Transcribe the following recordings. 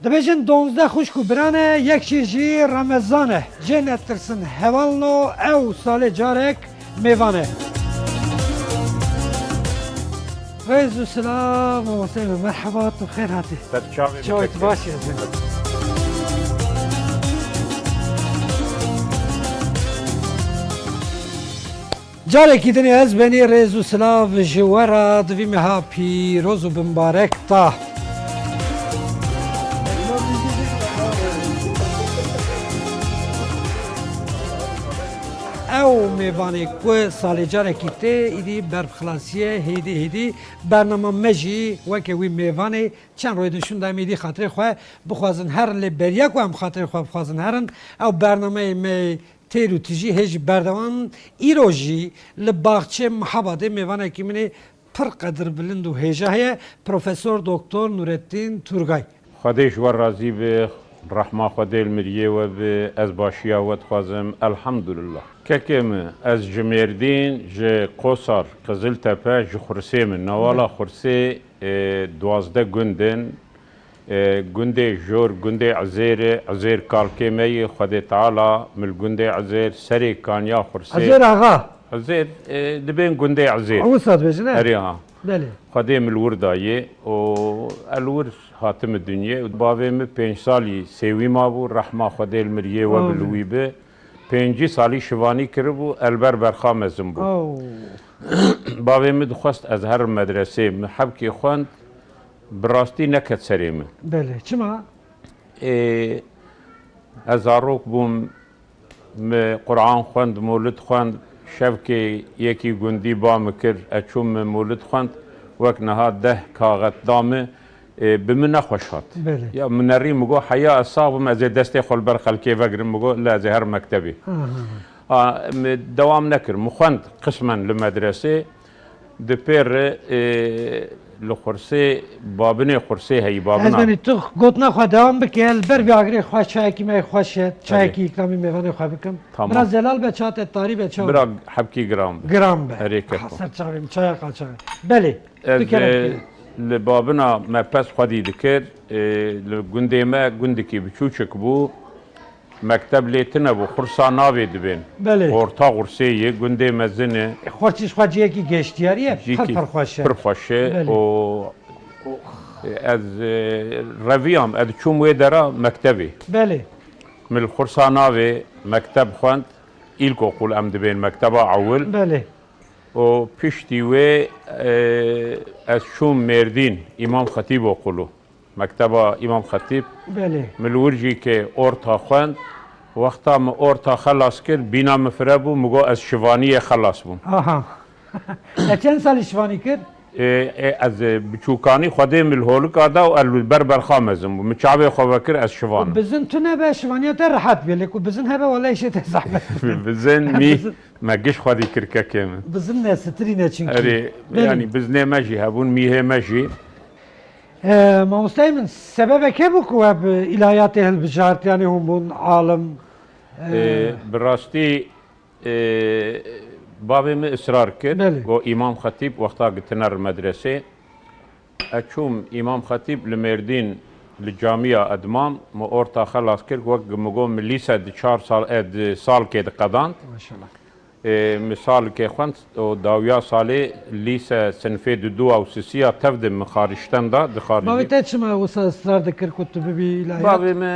دبیجن 12 خوشکو برانه یک چیزی رمضانه جنت ترسن هوالنو او سال جارک میوانه رئیس السلام و سلام مرحبا تو خیر هاتی چاویت باشی از این جارکی دنی از بینی رئیس السلام جوارا دوی مها پیروز و بمبارک تا او میوانی کو سال جارکی ته ایدی برخلاصیه هیدی برنامه مجی وکی وی میوانی چند روی دشون دایم ایدی خاطر خواه بخوازن هر لبریا کو هم خاطر خواه بخوازن هرن او برنامه می تیرو تیجی هج بردوان ایروجی لباغچه محباده میوانه که منی پر قدر بلند و هجا هیا پروفسور دکتر نورالدین تورگای خدایش ور راضی به رحمه خدای المریه و به از باشیا و خوازم الحمدلله ککم از جمردین ج قصر قزل تپه ج خرسه من نوالا خرسه 12 گندن گنده جور گنده عزیر کالکیمی خدا تعالی مل گنده عزیر سری کانیا خرسه عزیر آقا عزیر دبین گنده عزیر او صد بجنه اريها بله خدای مل وردایه و الور حاتم الدنيا و باوی 5 سالی سوی ما بو رحمه خدای المریه و بلویبه 5 سالی شوانی کربو البر برخام ازم بو باوی دخواست از هر مدرسه محب کی خوند براستی نکت سریم بله چما از آروک بوم قرآن خوند مولد خوند شب که یکی گندی با مکر اچوم مولد خوند وقت نهاد 10 کاغت دامه به من نخوش هات بله یا منری مگو حیا اصابم از دست خل بر خلکی وگرم مگو لا زهر مکتبی دوام نکر مخوند قسما لمدرسه دپر لخرسه بابنه خرسه هی بابنا از منی تو گوتنا خود دوام بکی البر بیاگری خواه چای کی می خواه شد چای کی اکرامی میوانه خواه بکم تمام. برا زلال به چات تاری به چاو برا حبکی گرام گرام به حرکت خسر چاویم چای قال چای بله از بکرم لبابنا ما پس خودی دکر لگنده ما گنده کی بچوچک بو مکتب لیتنه بو خرسا ناوی دبین بله orta خرسه یه گنده مزنه خوشش خواهی کی گشتیاریه پر خوشه پر خوشه بله. و از رویام از چوم درا مکتبی بله من الخرسا ناوی مکتب خوند ایلکو قول ام دبین مکتب اول بله و پشتی و از شوم مردین امام خطیب و قلو مکتب امام خطیب بله ملورجی که اورتا خوند وقتا ما اورتا خلاص کرد بینا مفربو مگو از شوانی خلاص بوم آها چند سال شوانی کرد از بچوکانی خودی ملهولک آدا و البر برخامزم و مچابه خوابکر از شوان بزن تو نبه شوانیات راحت بیلی که بزن هبه ولی شیط زحمت بزن می مگش خودی کرکه کم بزن نستری نچین اری یعنی بزنه مجی هبون میه مجی ما مستعمل سبب که بکو اب الهیات اهل بجارت یعنی هم بون عالم براستی بابی می اصرار کرد بله. گو امام خطیب وقتا گتنر مدرسه اچوم امام خطیب لمردین لجامعه ادمام ما اورتا خلاص کرد وقت مگو ملیسه 4 سال که قداند ماشاءالله مثال که خوند و داویا ساله لیسه صنفه دو او سسیا تفد مخارجتن دا ما دخارجی بیتت شما وصل اصرار دکر کتو ببی الهیات بابی می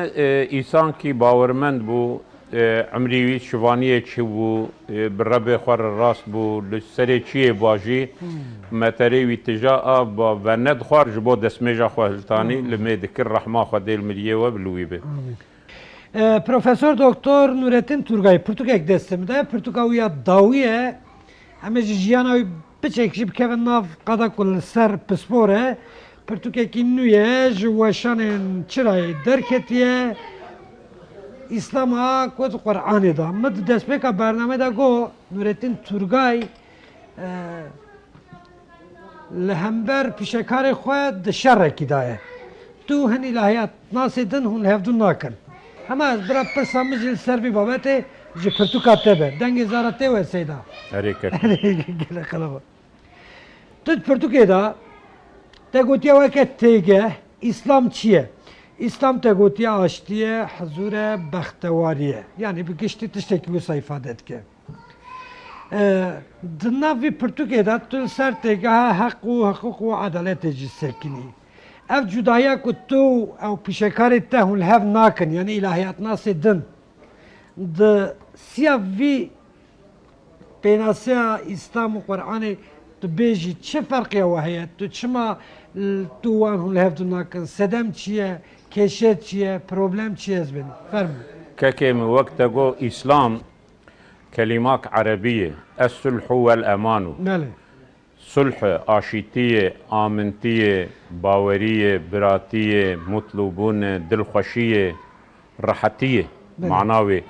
ایسان کی باورمند بو عمری شوانیه چی بو برب خور راست بو لسری چیه باجی متری وی تجا با و ند خارج بو دسمجا خوالتانی لمی دکر رحمه خدای المریه و بلوی به پروفسور دکتر نورالدین تورگای پرتوگاک دستم ده پرتوگاویا داویه همه جیانوی بچکشی بکن ناف قدا کل سر پسپوره پرتوگاکی نویه جوشان چرای درکتیه اسلام ها کد قرآن دا مد دست بکا برنامه دا گو نورالدین تورگای لهمبر پیشکار خود دشر کی دایه تو هن الهیات ناسی دن هن هفدون ناکن همه از برا پرسامه جل سر بی بابته جی پرتوکا تبه دنگی زارته و سیدا حرکت گله خلابا تو پرتوکه دا تا گوتیا وکه تیگه اسلام چیه İslam tegotiye aştiye huzure behtevariye. Yani bir geçti tişteki bu sayfa detke. Dinavi Portugal'da tül ser tegaha hak ve adalet sekini. Ev cudaya kutu ev pişekari tehul hev nakin yani ilahiyat nasi din. De siyavi penasya İslam ve Kur'an'ı tu beji çe farkı var heye tu çima tu wan hul hev nakin sedem çiye keşet çiye problem çiye zbin. Fermi. ككي من وقت جو إسلام كلمات عربية الصلح والأمان Mele. صلح آشيتية آمنتية باورية براتية مطلوبون دلخوشية راحتية بله. معناوي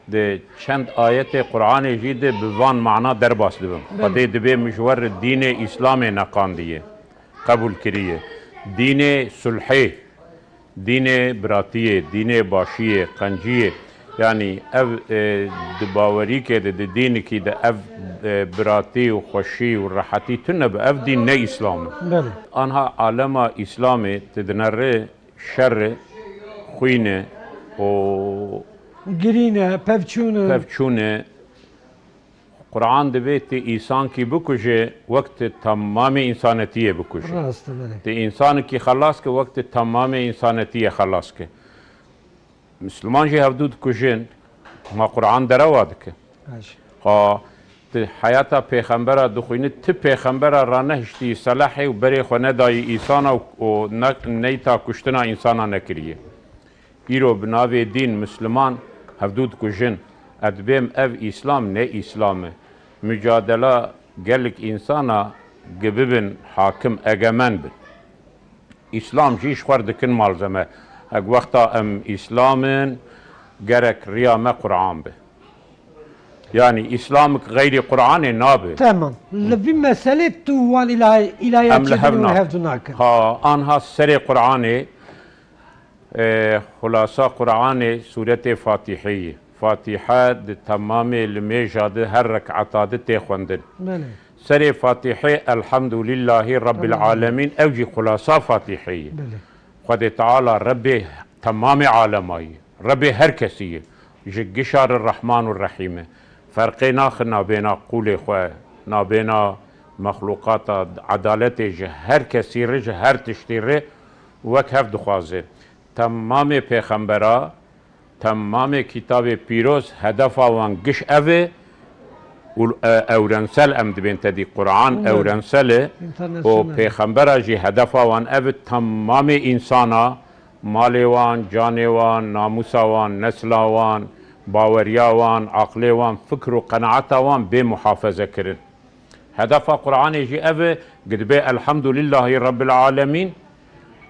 ده چند آيات قرآن جيد بوان معنا در باس دبم بله. قده دبي مشور الدين إسلام نقان ديه قبول كريه دين صلحي دین براتیه، دین باشیه، قنجیه یعنی اف دباوری که ده دین کی ده اف براتی و خوشی و راحتی تنه به اف دین نه اسلامه بله. آنها عالم اسلامه تدنره شر خوینه و Girine, pevçunu. پفچونه قرآن دبیت انسان کی بکشه وقت تمام انسانیتیه بکشه Rastı böyle. ते इंसान की खलास के वक्त तमाम इंसानियती खलास के मुसलमान जी हवदूद कुजन ما قرآن درآواد के Haş. ها ते حياتا پیغمبر دخوینه ت پیغمبر را نهشتی صلاحی و بری خونه دای انسان و نیتا کشتنا انسان نکریه ایرو بناوی دین مسلمان هفدود کجن ادبیم اف اسلام نه اسلامه mücadele gelik insana gibibin hakim egemen bin. İslam jiş xwardikin malzeme. Ek vekta em İslamın gerek riyame Kur'an be. Yani İslamık gayri Kur'an'ı nabe. Tamam. Bir mesele tu van ilahiyat Em lehevna. hevdu nakin. Ha anha seri Kur'an'ı خلاصة قرآن سورة فاتحية فاتحة تمام الميجاد هر ركعتات تخوندن Böyle. سري فاتحة الحمد لله رب العالمين أوجي خلاصة فاتحية Böyle. خد تعالى ربي تمام عالمي ربي هركسية جشار الرحمن الرحيم فرقنا خنا بين قول خواه نابينا مخلوقات عدالة هر كثير هر تشتيره وكهف دخوازه تمام پیغمبرا تمام کتاب پیروز هدف آوان گش اوه اورنسل ام دبین تدی قرآن اورنسله و پیغمبرا جی هدف آوان اوه تمام انسانا مالوان جانوان ناموساوان نسلاوان باوریاوان عقلوان فکر و قناعتاوان به محافظه کرن هدف قرآن جی اوه قد به الحمد لله رب العالمین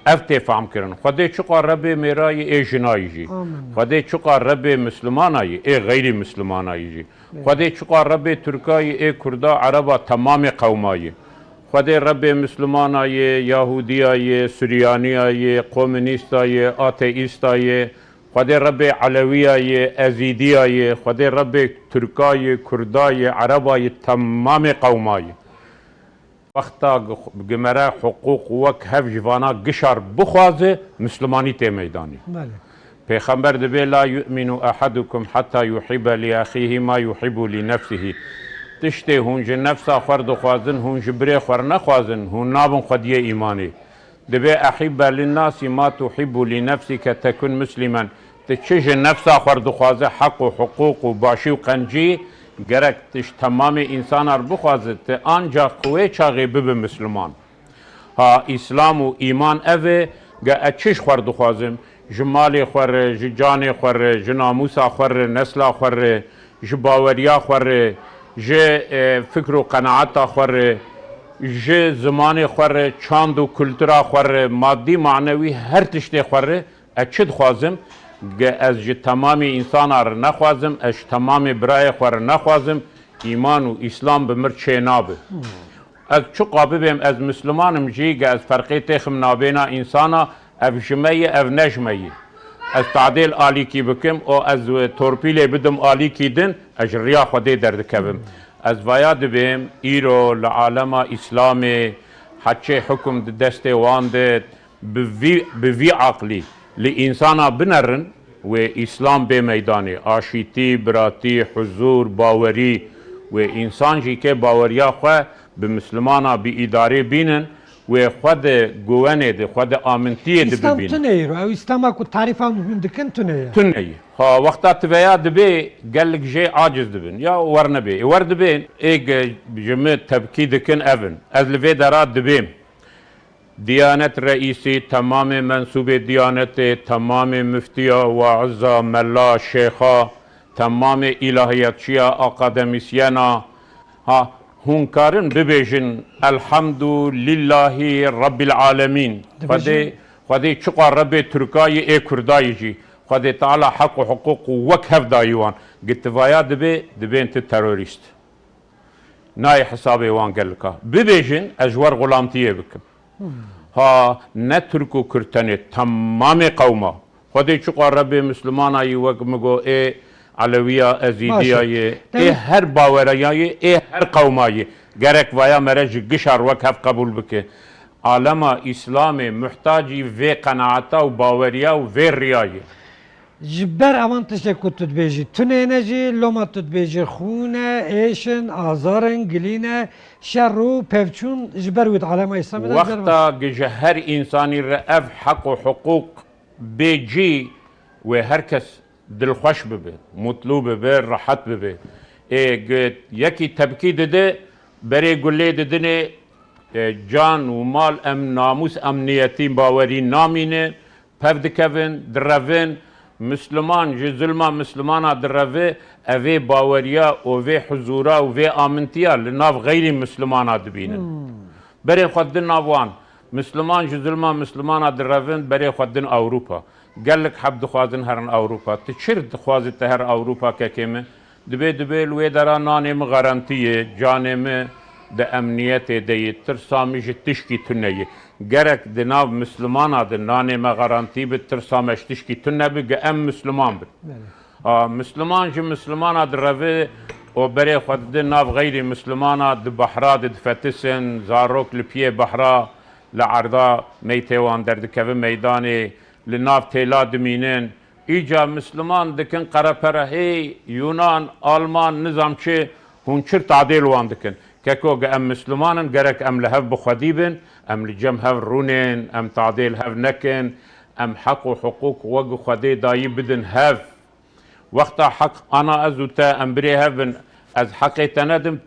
افته فهم کرن خدا چقدر رب میرای ای جنایی جی خدا چقدر رب مسلمانایی ای غیر مسلمانایی جی خدا چقدر رب ترکایی ای کردا عربا تمام قومایی خدا رب مسلمانایی یهودیایی سوریانیایی کمونیستایی آتئیستایی خدا رب علویایی ازیدیایی خدا رب ترکایی کردایی عربای تمام قومایی وقتا گمره حقوق وک هف جوانا گشار بخوازه مسلمانی تی میدانی Böyle. پیغمبر دبی لا یؤمن احدکم حتی یحب لأخیه ما یحب لنفسه تشتی هونج نفسا خورد خوازن هونج بری خور نخوازن هون نابن خودیه ایمانی دبی احب للناس ما تحب لنفسك تكون مسلما تشج نفسا خورد خوازه حق و حقوق و باشی و قنجی gerek tamam insanlar bu hazreti ancak kuvve çağı bibi Müslüman. Ha İslam u iman eve açış xwardu xwazim jmali xwar jcani xwar jnamusa xwar nesla xwar jbaweriya xwar j fikr u qanaata xwar j zamani xwar çand u kültura xwar maddi manevi her tişte xwar açid xwazim از تمام انسانار نخوازم از تمام برای خور نخوازم ایمان و اسلام بمر چه نابه از چو قاببیم از مسلمانم جی از فرقی تخم نابینا انسانا اف جمعی اف نجمعی از تعدیل آلی کی بکم و از تورپیل بدم آلی کی دن از ریا خودی درد کبم از ویاد بیم ایرو لعالم اسلام حچه حکم دست وانده بوی عقلی لإنسانا بنرن وإسلام بميداني آشيتي براتي حضور باوري وإنسان جي كي باوريا خو بمسلمانا بإداري بينن وخد قواني دي خد آمنتي دي İslam ببين tüneyir. Ev İslam'a ku tarifa mümkün dikin tüneyir. تنهي ها وقتا تبايا دبي قال لك جي عاجز دبن يا ورنا بي ور دبين ايج جمع تبكي دكن افن از لفي دارات دبيم ديانة رئيسي تمام منسوب ديانة تمام مفتيا وعزة ملا شيخا تمام إلهيات شيا أقادميسيانا ها هنكارن ببيجن الحمد لله رب العالمين خدي شقا ربي تركاي اي كرداي جي خدي تعالى حق وحقوق وكهف دايوان قلت فايا دبي انت تروريست ناي حسابي وان قال لك ببيجن اجوار غلامتيه بكم ها نتركو كرتني تمام قوما خدي شقا ربي مسلمانا يوك مگو اي علوية أزيدية إيه هر باورية إيه هر قومية جرك ويا مرج قشر وكهف قبول بك عالم إسلامي محتاجي في قناعته وباورية وفي رياية جبر اوان تشکر تدبیجی تنینجی لوما تدبیجی خونه ایشن آزارن گلینه شر و پفچون جبر وید علامه اسلام وقتا جهر إنساني رأف حق وحقوق بيجي وهركس دلخوش ببه مطلوب ببه راحت ببه إيه يكي تبكي ده بري قولي ددني جان ومال ام ناموس امنيتي باوري نامينه پفد كفن درفن مسلمان جي ظلما مسلمانا درفه اوه باوريا اوه حضورا اوه آمنتيا لناف غير مسلمانا دبينن بري خدن نافوان مسلمان جي ظلما مسلمانا درفن بري خدن اوروبا قال لك حب دخوازن هرن اوروبا تشير دخوازن تهر اوروبا ككيمه دبي الوي درا نانم غارانتيه جانم د امنیت دی ترسامی تشکی تنیه گرک دناب مسلمان د نانم غارانتی به ترسامش تشکی تنه بگه ام مسلمان بد مسلمان جو مسلمان د روی و بری خود د ناب غیر مسلمان د بحرا د فتسن زاروک لپیه بحرا لعرضا میتوان در دکوه میدانی لناف تیلا دمینن ایجا مسلمان دکن قرپره هی یونان آلمان نظام چه هونچر تعدیل وان دکن كاكو ام مسلمان جرك ام لهف بخديبن ام لجم هف رونين ام تعديل هف نكن ام حق وحقوق وجو خدي داي بدن هف وقتا حق انا ازوتا ام بري هفن از حقي تندم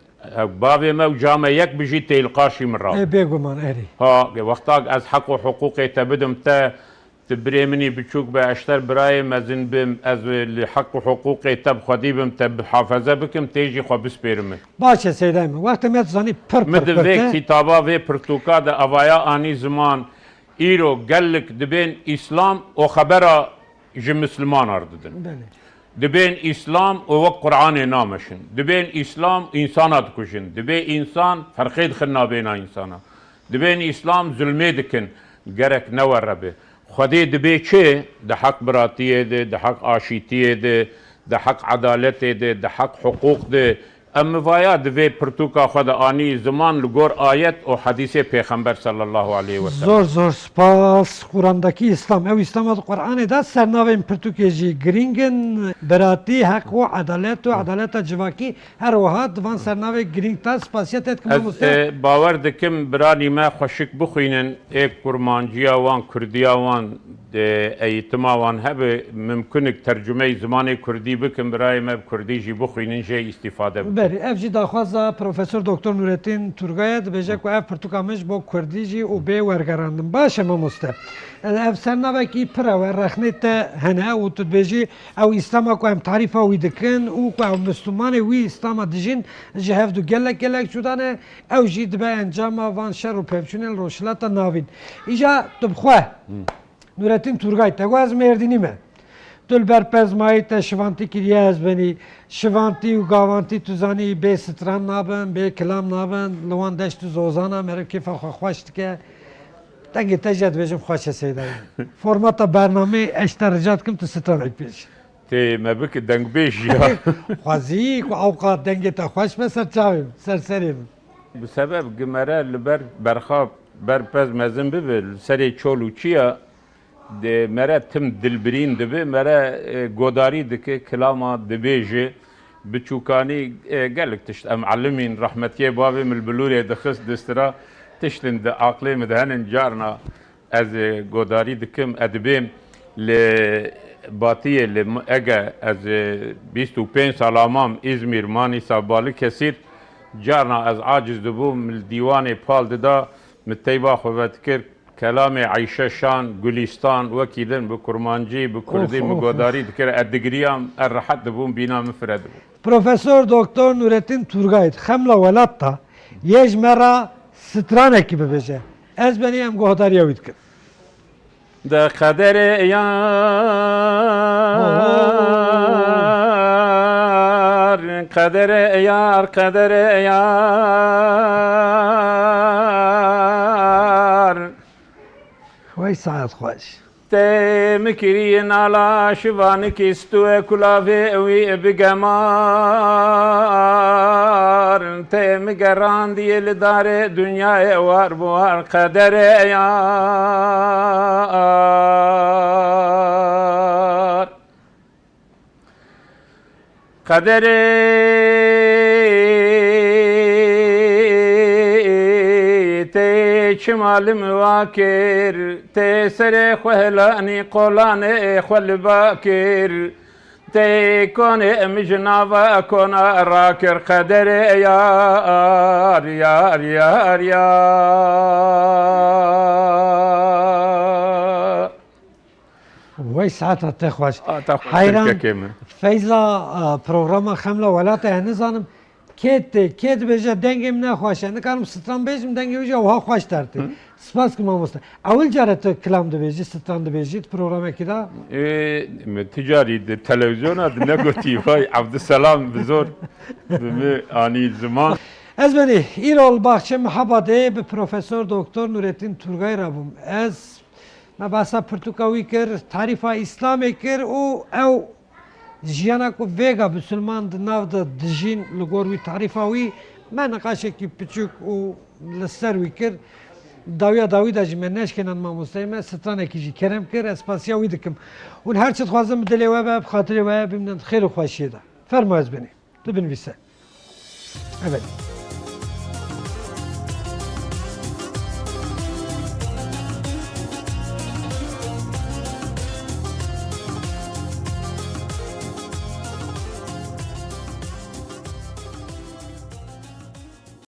بابي ما وجامع يك بجي تلقاشي من راه اي بيجو مان اري ها وقتا از حق وحقوقي تبدم تا تبري مني بتشوك باشتر براي مزن بم از حق وحقوقي تب خديبم تب حافظه بكم تيجي خو بسبيرم باشه سيدايم وقت ما تزاني پر مدوي كتابا في برتوكا د اوايا اني زمان ايرو قالك دبين اسلام وخبره جي مسلمان ارددن دبين اسلام و قران نامشن دبين اسلام انسانات كوشن دبي انسان فرقيد خنا بين انسانا دبين اسلام ظلمي دكن جرك نور ربي خدي دبي چه ده حق براتيه ده حق آشيتيه ده حق عدالته ده حق حقوق ده ام ويا دبي پرتوكا خد اني زمان لغور آيت او حديث پیغمبر صلى الله عليه وسلم زور سپاس قرآندaki İslam ev İslam Kur'an'ı da sernavim pürtükeci gringin berati hak ve adalet civaki her vahat van sernavi gringta spasiyet etkim muste باور دكم براني ما خوشك بخينن اك كرمانجيا وان كرديا وان ايتما وان هب ممكنك ترجمه زماني كردي بكم براي ما كردي جي بخينن جي استفاده بله evci daxwaza Profesör Doktor Nurettin Turgay'a dibêje ku ev pirtûkamiş bo Kurdî jî û bê wergerandin. Baş e mamoste. Ev sernavekî pir ew e rexnê te hene û tu dibêjî ew îslama ku em tarîfa wî dikin û ku ew Müslûmanê wî îslama dijîn ji hev du gelek çûdan e ew jî dibe encama van şer û pevçûnên roşilata navîn. Îja tu bixwe Nurettin Turgay te ez Mêrdînî me. تل بر پزمایی تا شوانتی کریه از بنی شوانتی و گاوانتی تو زانی به ستران نابن به کلام نابن لوان دشت تو زوزانا مرا کیف خوشت که تنگی تجد بجم خوش سیدایی فرمات برنامه اشتراجات کم تو ستران پیش تی مبک دنگ بیش یا خوازی کو اوقات دنگی تا خوش بسر چاویم سرسریم بسبب گمره لبر برخاب بر پز مزن ببل سری چولو چیا mere tim dilbirîn dibe mere godarî dike kilama dibêje biçûkanî gelek tişt em elimîn rahmetiye bavê milbilûrê dixist distira tiştin di aqlê min de henin carna ez godarî dikim edibêm li Batiyê li ege ez 25 sala mam İzmir, Manîsa, Balıkesir carna ez aciz dibûm li dîwanê pal dida min teyba xwe vedikir kelamê Ayşe Şan, Gülistan wekî din bi Kurmancî, bi Kurdî, bi godarî dikir eddigiriyam rehet dibûm bîna min fire dibû. Profesör Doktor Nurettin Turgay xemla welat da yej mera stranekî bibêje. Ez benî em guhdariya wî dikim. De kaderê yar, kaderê yar, kaderê yar. Vay saat xweş. Te mikirî nala şivanekî stûye kulavê wî bigemar. Te migerandiye li darê dünyayê war bu war kaderê yar. Kaderê te çimalim vakir te sere xwehelani qolanê xwe li bakir te konê mijnava kona rakir kaderê yar yar yar yar. Vay saat te xweş. Ta xwe Hayran tirkekê min. feyza programa xemla welat e nizanim kêt dibêje dengê min nexweş e nikarim stran bêjim dengê wî jî wiha xweş dertê. Spas ki mamoste. Ewil care tu kilam dibêjî stran dibêjî programekî da? Ticarî di televizyona di negotî vay Abdüselam bi zor bi me anî ziman. Ez benî îrol baxçe Mihabadê bi Profesör Doktor Nurettin Turgay rabûm. Ez me behsa pirtûka wî kir, tarîfa İslamê kir û ew jiyana ku vêga Müslüman di nav de dijîn li gor wî tarîfa wî me niqaşekî piçûk û li ser wî kir. Dawiya dawî de jî me neşkenan mamosteyê me stranekî jî kerem kir ez spasiya wî dikim. Hûn her çi dixwazim bi dilê we ve bi xatirê we bimînin xêr û xweşiyê de. Fermo ez benî. Tu binivîse. Evet.